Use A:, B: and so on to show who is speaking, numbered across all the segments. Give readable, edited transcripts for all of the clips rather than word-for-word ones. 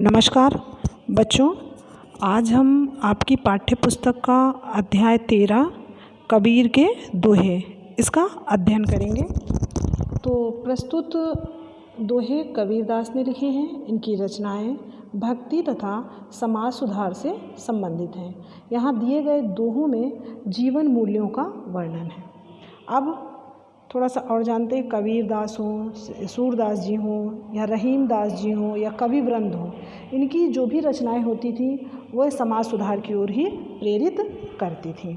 A: नमस्कार बच्चों, आज हम आपकी पाठ्य पुस्तक का अध्याय 13 कबीर के दोहे इसका अध्ययन करेंगे। तो प्रस्तुत दोहे कबीरदास ने लिखे हैं। इनकी रचनाएं भक्ति तथा समाज सुधार से संबंधित हैं। यहाँ दिए गए दोहों में जीवन मूल्यों का वर्णन है। अब थोड़ा सा और जानते हैं। कबीरदास हों, सूरदास जी हों या रहीमदास जी हों या कवि वृंद हों, इनकी जो भी रचनाएं होती थी वह समाज सुधार की ओर ही प्रेरित करती थी।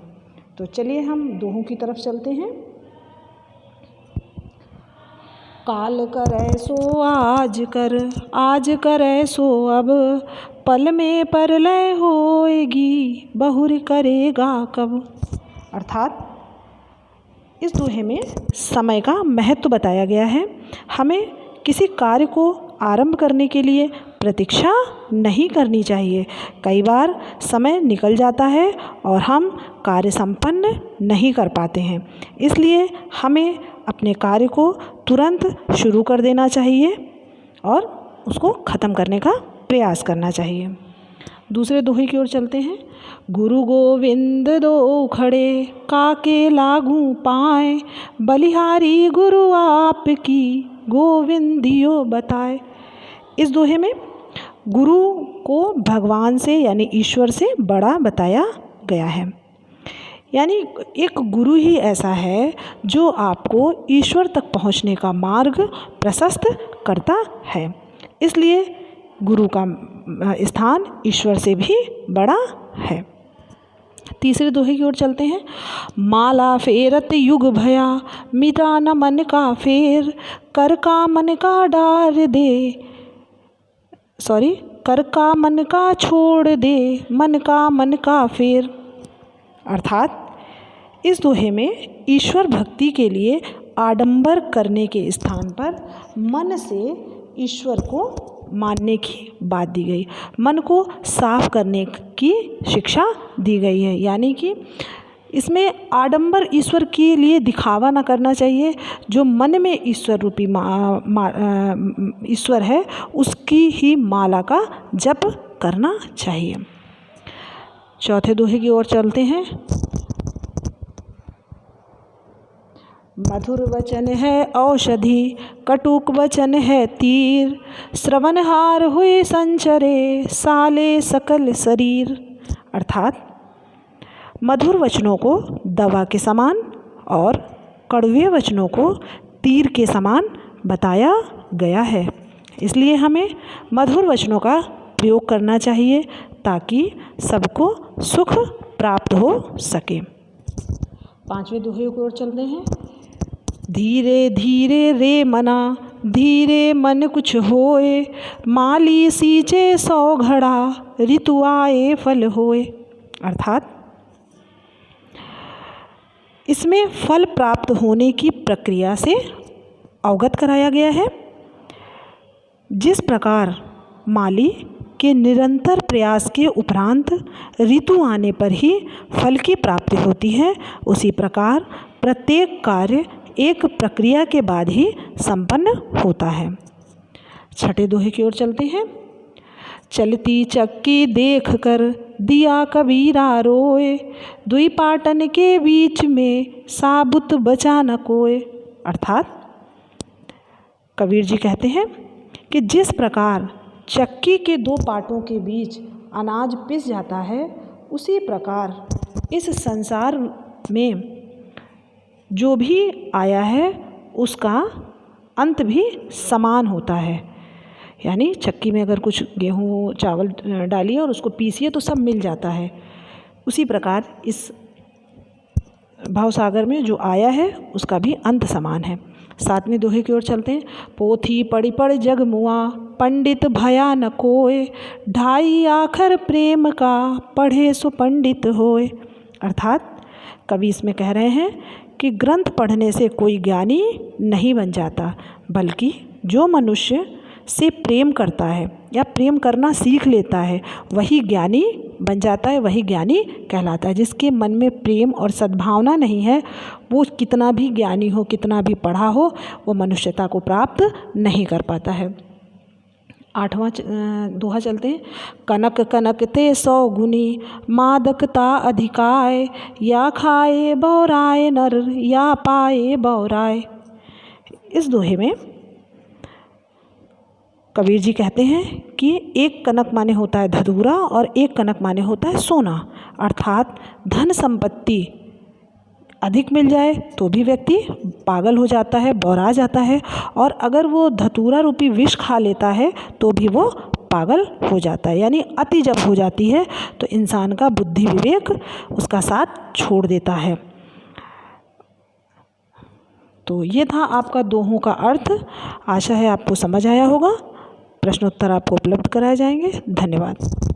A: तो चलिए हम दोहों की तरफ चलते हैं। काल करे सो आज करे सो अब, पल में परलय होएगी, बहुर करेगा कब। अर्थात इस दोहे में समय का महत्व बताया गया है। हमें किसी कार्य को आरंभ करने के लिए प्रतीक्षा नहीं करनी चाहिए। कई बार समय निकल जाता है और हम कार्य संपन्न नहीं कर पाते हैं। इसलिए हमें अपने कार्य को तुरंत शुरू कर देना चाहिए और उसको ख़त्म करने का प्रयास करना चाहिए। दूसरे दोहे की ओर चलते हैं। गुरु गोविंद दो खड़े, काके लागू पाए, बलिहारी गुरु आपकी, गोविंदियो बताए। इस दोहे में गुरु को भगवान से यानी ईश्वर से बड़ा बताया गया है। यानी एक गुरु ही ऐसा है जो आपको ईश्वर तक पहुंचने का मार्ग प्रशस्त करता है। इसलिए गुरु का स्थान ईश्वर से भी बड़ा है। तीसरे दोहे की ओर चलते हैं। माला फेरत युग भया, मिटा न मन का फेर, कर का मन का डार दे, कर का मन का छोड़ दे, मन का फेर। अर्थात इस दोहे में ईश्वर भक्ति के लिए आडंबर करने के स्थान पर मन से ईश्वर को मानने की बात दी गई, मन को साफ करने की शिक्षा दी गई है। यानी कि इसमें आडंबर ईश्वर के लिए दिखावा ना करना चाहिए। जो मन में ईश्वर रूपी ईश्वर है उसकी ही माला का जप करना चाहिए। चौथे दोहे की ओर चलते हैं। मधुर वचन है औषधि, कटुक वचन है तीर, श्रवणहार हुए संचरे, साले सकल शरीर। अर्थात मधुर वचनों को दवा के समान और कड़वे वचनों को तीर के समान बताया गया है। इसलिए हमें मधुर वचनों का प्रयोग करना चाहिए ताकि सबको सुख प्राप्त हो सके। पांचवें दोहे की ओर चलते हैं। धीरे धीरे रे मना, धीरे मन कुछ होए, माली सींचे 100 घड़ा, ऋतु आए फल होए। अर्थात इसमें फल प्राप्त होने की प्रक्रिया से अवगत कराया गया है। जिस प्रकार माली के निरंतर प्रयास के उपरांत ऋतु आने पर ही फल की प्राप्ति होती है, उसी प्रकार प्रत्येक कार्य एक प्रक्रिया के बाद ही संपन्न होता है। छठे दोहे की ओर चलते हैं। चलती चक्की देख कर, दिया कबीरा रोए, दुई पाटन के बीच में, साबुत बचा न कोय। अर्थात कबीर जी कहते हैं कि जिस प्रकार चक्की के 2 पाटों के बीच अनाज पिस जाता है, उसी प्रकार इस संसार में जो भी आया है उसका अंत भी समान होता है। यानी चक्की में अगर कुछ गेहूँ चावल डालिए और उसको पीसिए तो सब मिल जाता है। उसी प्रकार इस भवसागर में जो आया है उसका भी अंत समान है। सातवें दोहे की ओर चलते हैं। पोथी पढ़ी पढ़ जग मुआ, पंडित भया न कोय, ढाई आखर प्रेम का, पढ़े सो पंडित होए। अर्थात कवि इसमें कह रहे हैं कि ग्रंथ पढ़ने से कोई ज्ञानी नहीं बन जाता, बल्कि जो मनुष्य से प्रेम करता है या प्रेम करना सीख लेता है वही ज्ञानी बन जाता है, वही ज्ञानी कहलाता है। जिसके मन में प्रेम और सद्भावना नहीं है वो कितना भी ज्ञानी हो, कितना भी पढ़ा हो, वो मनुष्यता को प्राप्त नहीं कर पाता है। 8वां दोहा चलते हैं। कनक कनक ते 100 गुनी, मादकता अधिकाय, या खाए बौराए नर, या पाए बौराए। इस दोहे में कबीर जी कहते हैं कि एक कनक माने होता है धतूरा और एक कनक माने होता है सोना, अर्थात धन संपत्ति अधिक मिल जाए तो भी व्यक्ति पागल हो जाता है, बौरा जाता है, और अगर वो धतूरा रूपी विष खा लेता है तो भी वो पागल हो जाता है। यानी अति जब हो जाती है तो इंसान का बुद्धि विवेक उसका साथ छोड़ देता है। तो ये था आपका दोहों का अर्थ। आशा है आपको समझ आया होगा। प्रश्नोत्तर आपको उपलब्ध कराए जाएंगे। धन्यवाद।